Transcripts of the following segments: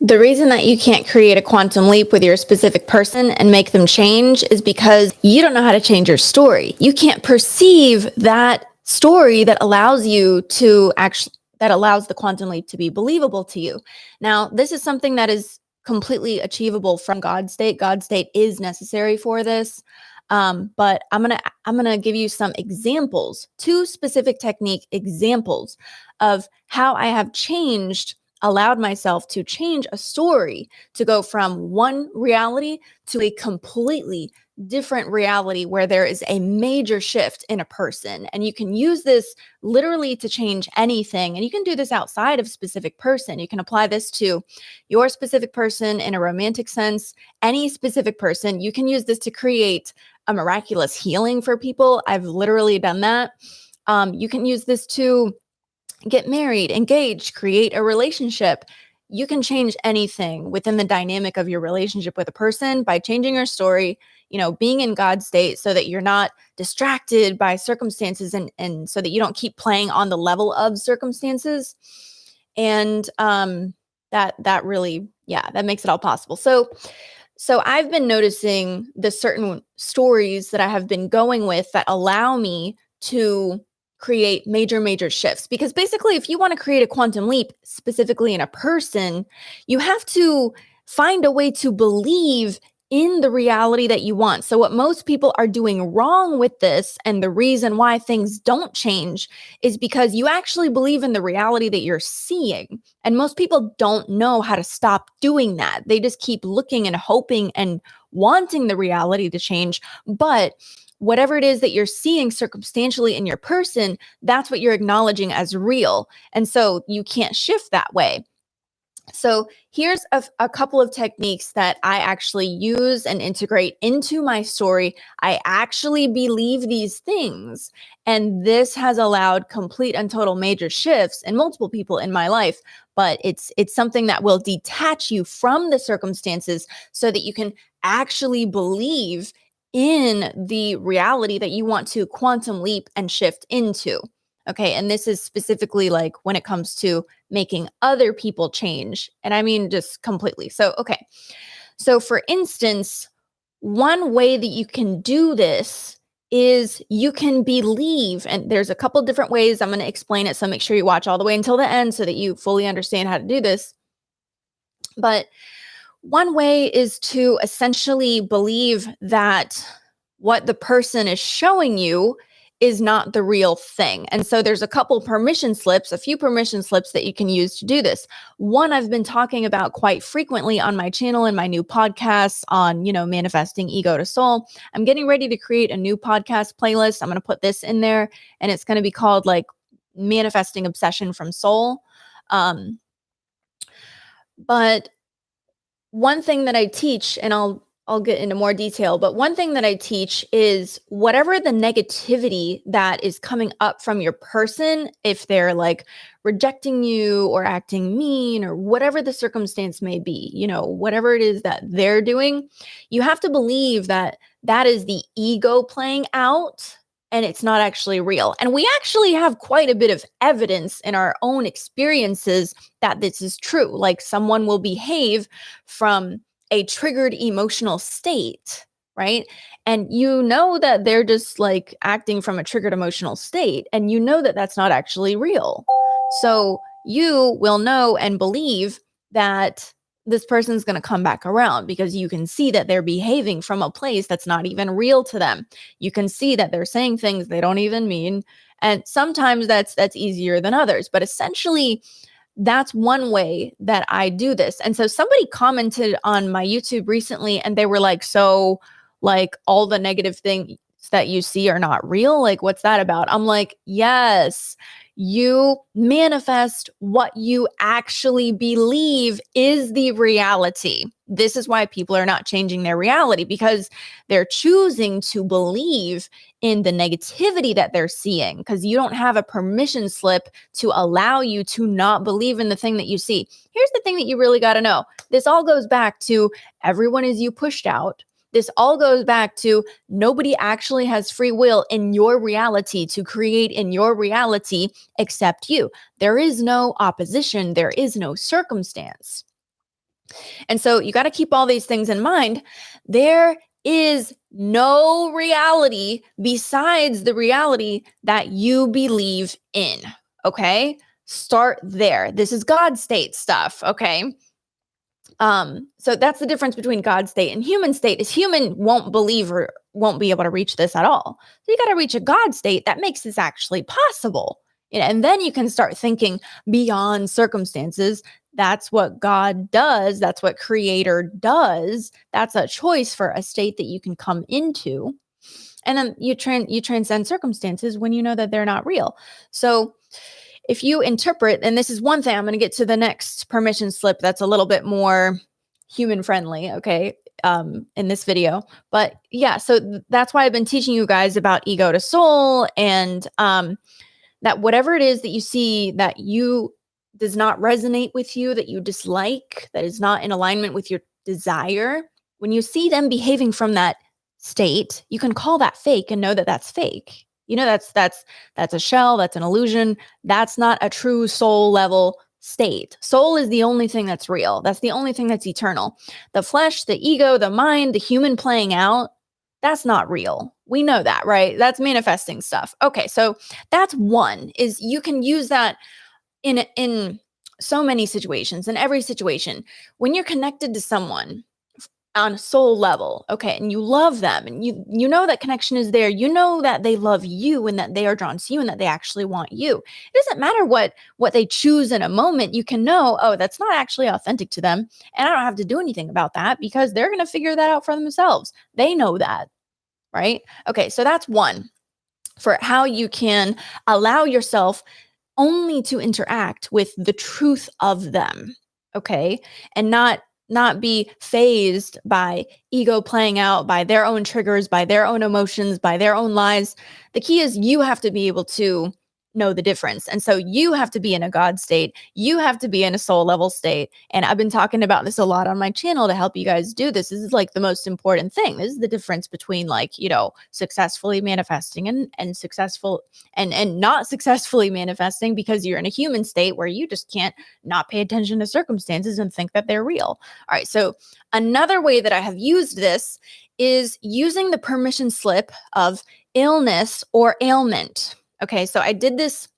The reason that you can't create a quantum leap with your specific person and make them change is because you don't know how to change your story. You can't perceive that story that allows you to actually, that allows the quantum leap to be believable to you. Now, this is something that is completely achievable from God state. God state is necessary for this. But I'm gonna give you some examples, two specific technique examples of how I have allowed myself to change a story to go from one reality to a completely different reality where there is a major shift in a person. And you can use this literally to change anything. And you can do this outside of a specific person. You can apply this to your specific person in a romantic sense, any specific person. You can use this to create a miraculous healing for people. I've literally done that. You can use this to get married, engaged, create a relationship. You can change anything within the dynamic of your relationship with a person by changing your story, being in God's state so that you're not distracted by circumstances and so that you don't keep playing on the level of circumstances. And that really, yeah, that makes it all possible. So I've been noticing the certain stories that I have been going with that allow me to create major shifts, because basically if you want to create a quantum leap specifically in a person, you have to find a way to believe in the reality that you want. So what most people are doing wrong with this, and the reason why things don't change, is because you actually believe in the reality that you're seeing. And most people don't know how to stop doing that. They just keep looking and hoping and wanting the reality to change, but whatever it is that you're seeing circumstantially in your person, that's what you're acknowledging as real. And so you can't shift that way. So here's a couple of techniques that I actually use and integrate into my story. I actually believe these things, and this has allowed complete and total major shifts in multiple people in my life. But it's something that will detach you from the circumstances so that you can actually believe in the reality that you want to quantum leap and shift into. Okay, and this is specifically like when it comes to making other people change. And I mean, just completely. So, okay. So, for instance, one way that you can do this is you can believe, and there's a couple different ways. I'm going to explain it. So, make sure you watch all the way until the end so that you fully understand how to do this. But one way is to essentially believe that what the person is showing you is not the real thing. And so there's a few permission slips that you can use to do this. One I've been talking about quite frequently on my channel and my new podcasts on, manifesting ego to soul. I'm getting ready to create a new podcast playlist. I'm going to put this in there, and it's going to be called like Manifesting Obsession from Soul. But one thing that I teach, and I'll get into more detail, but one thing that I teach is whatever the negativity that is coming up from your person, if they're like rejecting you or acting mean or whatever the circumstance may be, whatever it is that they're doing, you have to believe that that is the ego playing out and it's not actually real. And we actually have quite a bit of evidence in our own experiences that this is true. Like someone will behave from a triggered emotional state, right? And you know that they're just like acting from a triggered emotional state, and you know that that's not actually real. So you will know and believe that this person's going to come back around because you can see that they're behaving from a place that's not even real to them. You can see that they're saying things they don't even mean. And sometimes that's easier than others, but essentially that's one way that I do this. And so somebody commented on my YouTube recently and they were like, so like all the negative things that you see are not real. Like, what's that about? I'm like, yes, you manifest what you actually believe is the reality. This is why people are not changing their reality, because they're choosing to believe in the negativity that they're seeing, because you don't have a permission slip to allow you to not believe in the thing that you see. Here's the thing that you really got to know. This all goes back to everyone is you pushed out. This all goes back to nobody actually has free will in your reality to create in your reality except you. There is no opposition. There is no circumstance. And so you got to keep all these things in mind. There is no reality besides the reality that you believe in. Okay. Start there. This is God state stuff. Okay. So that's the difference between God state and human state is human won't believe or won't be able to reach this at all. So you got to reach a God state that makes this actually possible. And then you can start thinking beyond circumstances. That's what God does. That's what Creator does. That's a choice for a state that you can come into. And then you transcend circumstances when you know that they're not real. So if you interpret, and this is one thing, I'm going to get to the next permission slip that's a little bit more human friendly, okay, in this video. But yeah, so that's why I've been teaching you guys about ego to soul, and that whatever it is that you see that you does not resonate with you, that you dislike, that is not in alignment with your desire, when you see them behaving from that state, you can call that fake and know that that's fake. That's a shell, that's an illusion. That's not a true soul level state. Soul is the only thing that's real. That's the only thing that's eternal. The flesh, the ego, the mind, the human playing out, that's not real. We know that, right? That's manifesting stuff. Okay, so that's one, is you can use that in so many situations, in every situation. When you're connected to someone on a soul level, okay, and you love them, and you know that connection is there, you know that they love you and that they are drawn to you and that they actually want you. It doesn't matter what they choose in a moment. You can know, oh, that's not actually authentic to them, and I don't have to do anything about that because they're going to figure that out for themselves. They know that, right? Okay, so that's one for how you can allow yourself only to interact with the truth of them, okay, and not be phased by ego playing out, by their own triggers, by their own emotions, by their own lies. The key is you have to be able to know the difference. And so you have to be in a God state. You have to be in a soul level state. And I've been talking about this a lot on my channel to help you guys do this. This is like the most important thing. This is the difference between successfully manifesting and successful and not successfully manifesting, because you're in a human state where you just can't not pay attention to circumstances and think that they're real. All right. So another way that I have used this is using the permission slip of illness or ailment. Okay, so I've done this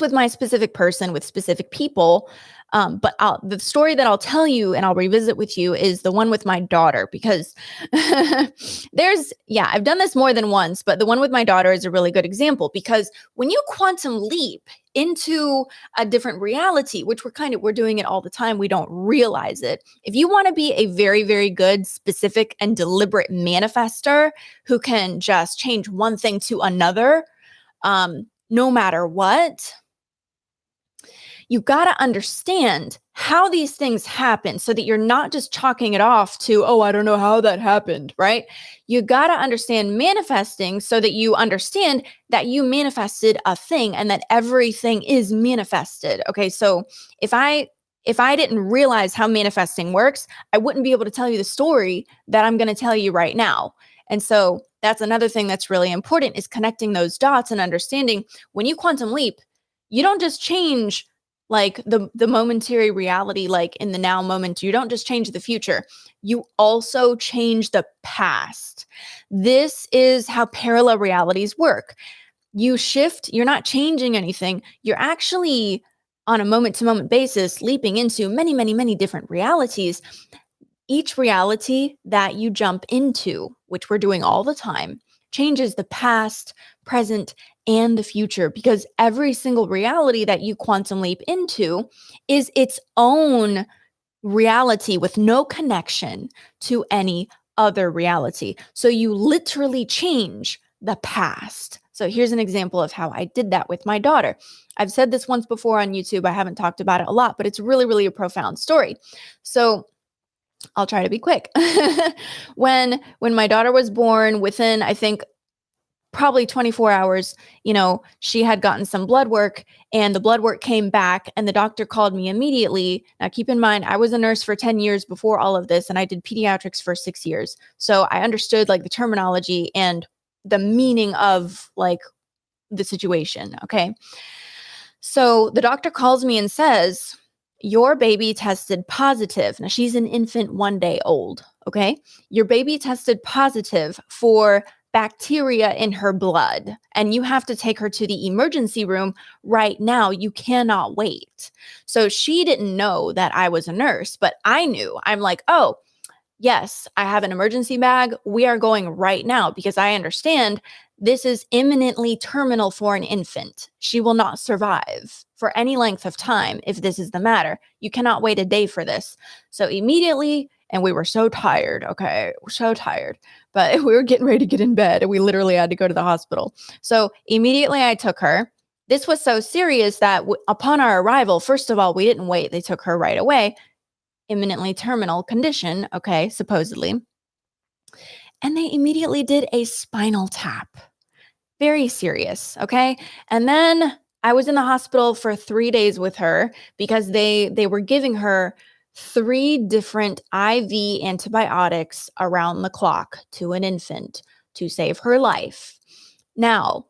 with my specific person, with specific people, but the story that I'll tell you and I'll revisit with you is the one with my daughter, because I've done this more than once, but the one with my daughter is a really good example, because when you quantum leap into a different reality, which we're doing it all the time, we don't realize it. If you want to be a very, very good, specific, and deliberate manifester who can just change one thing to another, no matter what, you got to understand how these things happen so that you're not just chalking it off to, oh, I don't know how that happened, right? You got to understand manifesting so that you understand that you manifested a thing and that everything is manifested. Okay, so if I didn't realize how manifesting works, I wouldn't be able to tell you the story that I'm going to tell you right now. And so that's another thing that's really important, is connecting those dots and understanding when you quantum leap, you don't just change like the momentary reality, like in the now moment. You don't just change the future. You also change the past. This is how parallel realities work. You shift, you're not changing anything. You're actually on a moment to moment basis leaping into many, many, many different realities. Each reality that you jump into, which we're doing all the time, changes the past, present, and the future, because every single reality that you quantum leap into is its own reality with no connection to any other reality. So you literally change the past. So here's an example of how I did that with my daughter. I've said this once before on YouTube. I haven't talked about it a lot, but it's really, really a profound story. So I'll try to be quick. When my daughter was born, within, I think, probably 24 hours, she had gotten some blood work, and the blood work came back, and the doctor called me immediately. Now, keep in mind, I was a nurse for 10 years before all of this, and I did pediatrics for 6 years. So I understood like the terminology and the meaning of like the situation. Okay. So the doctor calls me and says, Your baby tested positive. Now, she's an infant 1 day old, okay? Your baby tested positive for bacteria in her blood, and you have to take her to the emergency room right now. You cannot wait. So she didn't know that I was a nurse, but I knew. I'm like, oh, yes, I have an emergency bag. We are going right now because I understand this is imminently terminal for an infant. She will not survive for any length of time if this is the matter. You cannot wait a day for this. So immediately, and we were so tired, okay, we're so tired, but we were getting ready to get in bed and we literally had to go to the hospital. So immediately I took her. This was so serious that upon our arrival, first of all, we didn't wait. They took her right away. Imminently terminal condition, okay, supposedly. And they immediately did a spinal tap. Very serious, okay? And then I was in the hospital for 3 days with her because they were giving her 3 different IV antibiotics around the clock to an infant to save her life. Now,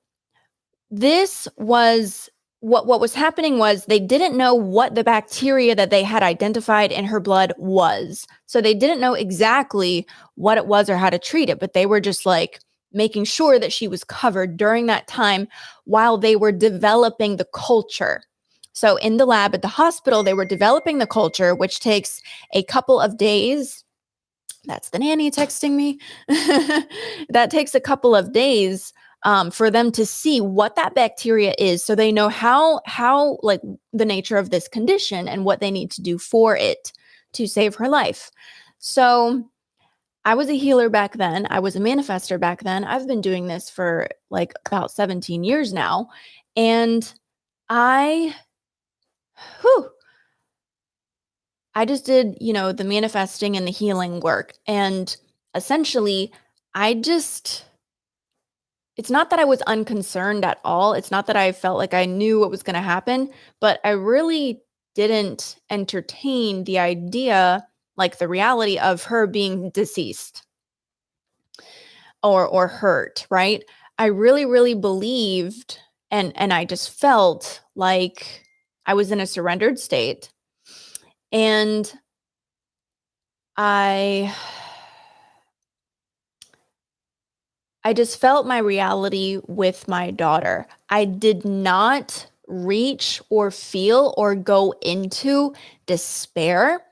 this was what was happening was they didn't know what the bacteria that they had identified in her blood was. So they didn't know exactly what it was or how to treat it, but they were just like making sure that she was covered during that time while they were developing the culture. So in the lab at the hospital, they were developing the culture, which takes a couple of days. That's the nanny texting me. That takes a couple of days for them to see what that bacteria is, so they know how like the nature of this condition and what they need to do for it to save her life. So I was a healer back then. I was a manifester back then. I've been doing this for like about 17 years now, and I, whew, I just did, the manifesting and the healing work, and essentially, I just it's not that I was unconcerned at all. It's not that I felt like I knew what was going to happen, but I really didn't entertain the idea, like the reality of her being deceased or hurt, right? I really, really believed and I just felt like I was in a surrendered state. And I I just felt my reality with my daughter. I did not reach or feel or go into despair.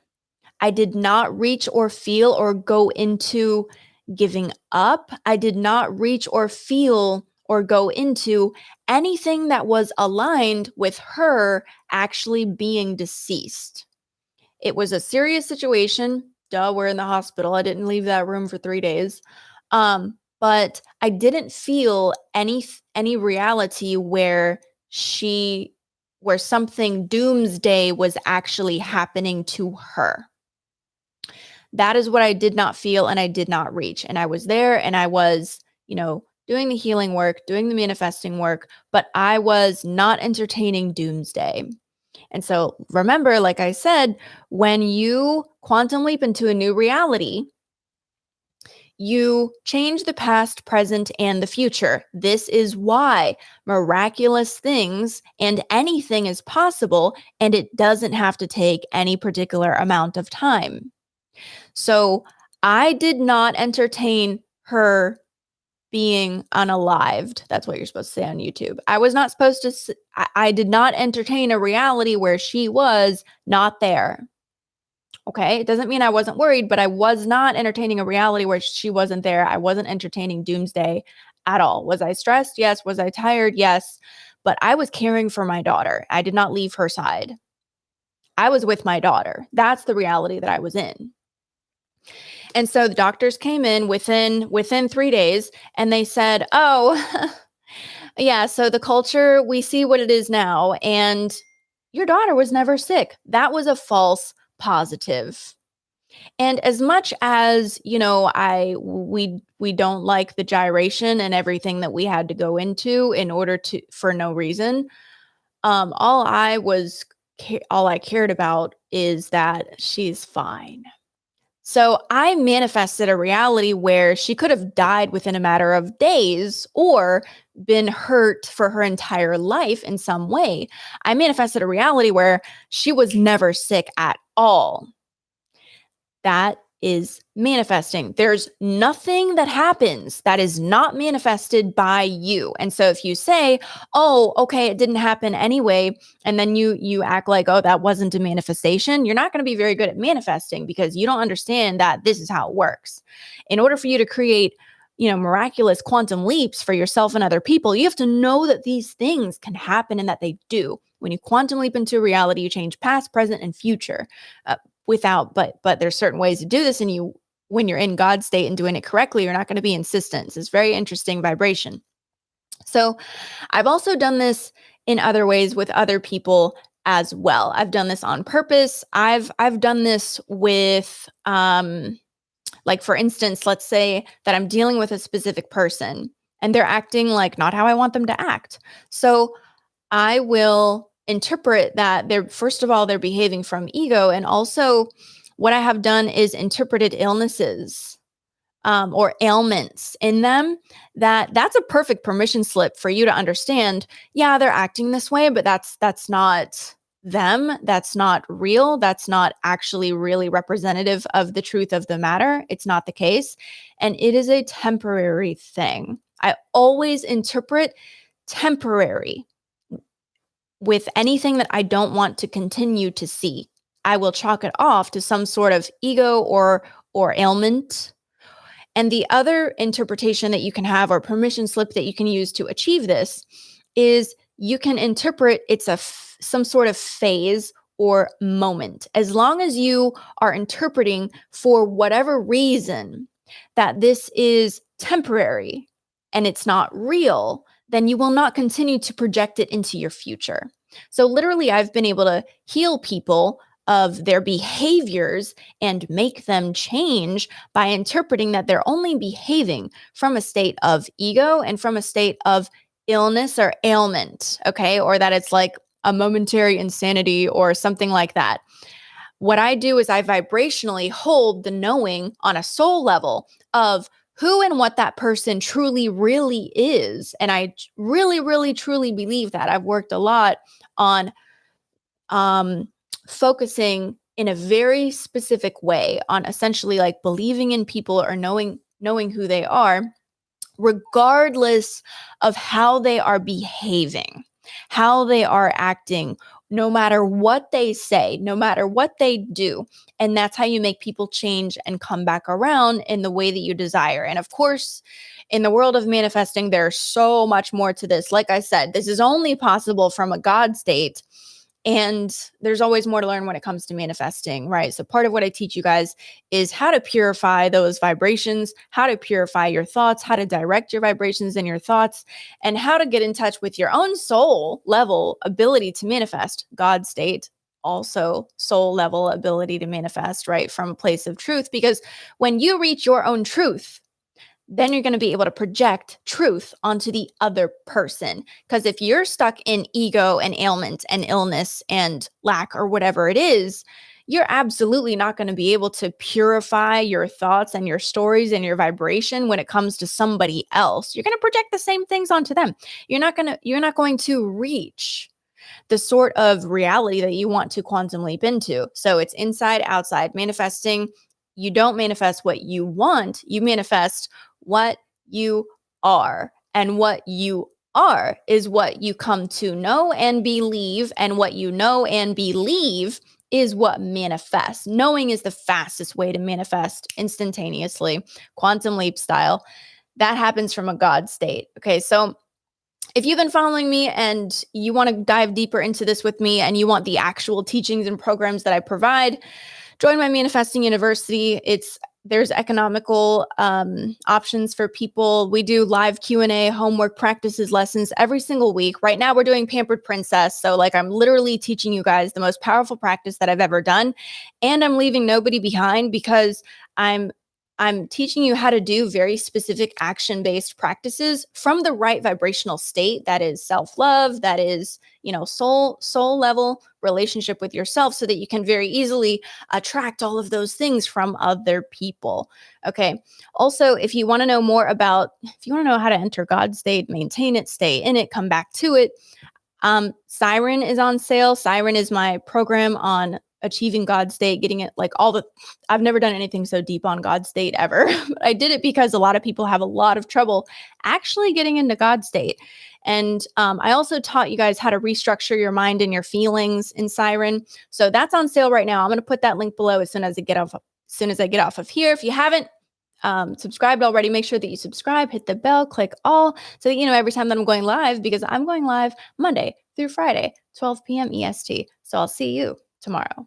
I did not reach or feel or go into giving up. I did not reach or feel or go into anything that was aligned with her actually being deceased. It was a serious situation. Duh, we're in the hospital. I didn't leave that room for 3 days. But I didn't feel any reality where something doomsday was actually happening to her. That is what I did not feel and I did not reach. And I was there and I was, doing the healing work, doing the manifesting work, but I was not entertaining doomsday. And so remember, like I said, when you quantum leap into a new reality, you change the past, present, and the future. This is why miraculous things and anything is possible, and it doesn't have to take any particular amount of time. So I did not entertain her being unalived. That's what you're supposed to say on YouTube. I was not supposed to, I did not entertain a reality where she was not there. Okay. It doesn't mean I wasn't worried, but I was not entertaining a reality where she wasn't there. I wasn't entertaining doomsday at all. Was I stressed? Yes. Was I tired? Yes. But I was caring for my daughter. I did not leave her side. I was with my daughter. That's the reality that I was in. And so the doctors came in within 3 days and they said, "Oh, yeah, so the culture, we see what it is now, and your daughter was never sick." That was a false positive. And as much as, we don't like the gyration and everything that we had to go into in order to for no reason, all I cared about is that she's fine. So I manifested a reality where she could have died within a matter of days or been hurt for her entire life in some way. I manifested a reality where she was never sick at all. That is manifesting. There's nothing that happens that is not manifested by you. And so if you say, "Oh, okay, it didn't happen anyway," and then you act like, "Oh, that wasn't a manifestation," you're not going to be very good at manifesting because you don't understand that this is how it works. In order for you to create, miraculous quantum leaps for yourself and other people, you have to know that these things can happen and that they do. When you quantum leap into reality, you change past, present, and future. But there's certain ways to do this, and when you're in God state and doing it correctly, you're not going to be insistent. It's very interesting vibration. So I've also done this in other ways with other people as well. I've done this on purpose. I've done this with like, for instance, let's say that I'm dealing with a specific person and they're acting like not how I want them to act. So I will interpret that first of all, they're behaving from ego. And also, what I have done is interpreted illnesses or ailments in them. That's a perfect permission slip for you to understand. Yeah, they're acting this way, but that's not them. That's not real. That's not actually really representative of the truth of the matter. It's not the case. And it is a temporary thing. I always interpret temporary with anything that I don't want to continue to see. I will chalk it off to some sort of ego or ailment. And the other interpretation that you can have, or permission slip that you can use to achieve this, is you can interpret it's some sort of phase or moment. As long as you are interpreting for whatever reason that this is temporary and it's not real, then you will not continue to project it into your future. So literally, I've been able to heal people of their behaviors and make them change by interpreting that they're only behaving from a state of ego and from a state of illness or ailment, okay? Or that it's like a momentary insanity or something like that. What I do is I vibrationally hold the knowing on a soul level of who and what that person truly, really is. And I really, really, truly believe that. I've worked a lot on focusing in a very specific way on essentially like believing in people or knowing who they are, regardless of how they are behaving, how they are acting, no matter what they say, no matter what they do. And that's how you make people change and come back around in the way that you desire. And of course, in the world of manifesting, there's so much more to this. Like I said, this is only possible from a God state. And there's always more to learn when it comes to manifesting, right? So part of what I teach you guys is how to purify those vibrations, how to purify your thoughts, how to direct your vibrations and your thoughts, and how to get in touch with your own soul level ability to manifest. God state, also soul level ability to manifest, right? From a place of truth. Because when you reach your own truth, then you're going to be able to project truth onto the other person. Because if you're stuck in ego and ailment and illness and lack or whatever it is, you're absolutely not going to be able to purify your thoughts and your stories and your vibration when it comes to somebody else. You're going to project the same things onto them. You're not going to reach the sort of reality that you want to quantum leap into. So it's inside, outside. Manifesting, you don't manifest what you want, you manifest what you are. And what you are is what you come to know and believe. And what you know and believe is what manifests. Knowing is the fastest way to manifest instantaneously, quantum leap style. That happens from a God state. Okay, so if you've been following me and you want to dive deeper into this with me and you want the actual teachings and programs that I provide, join my Manifesting University. There's economical options for people. We do live Q&A, homework, practices, lessons every single week. Right now we're doing Pampered Princess. So like I'm literally teaching you guys the most powerful practice that I've ever done. And I'm leaving nobody behind because I'm I'm teaching you how to do very specific action-based practices from the right vibrational state that is self-love, that is, soul level relationship with yourself, so that you can very easily attract all of those things from other people. Okay. Also, if you want to know how to enter God's state, maintain it, stay in it, come back to it, Siren is on sale. Siren is my program on achieving God's state, getting it I've never done anything so deep on God's state ever. But I did it because a lot of people have a lot of trouble actually getting into God's state. And I also taught you guys how to restructure your mind and your feelings in Siren. So that's on sale right now. I'm going to put that link below as soon as I get off of here. If you haven't subscribed already, make sure that you subscribe, hit the bell, click all, so that you know every time that I'm going live, because I'm going live Monday through Friday, 12 p.m. EST. So I'll see you tomorrow.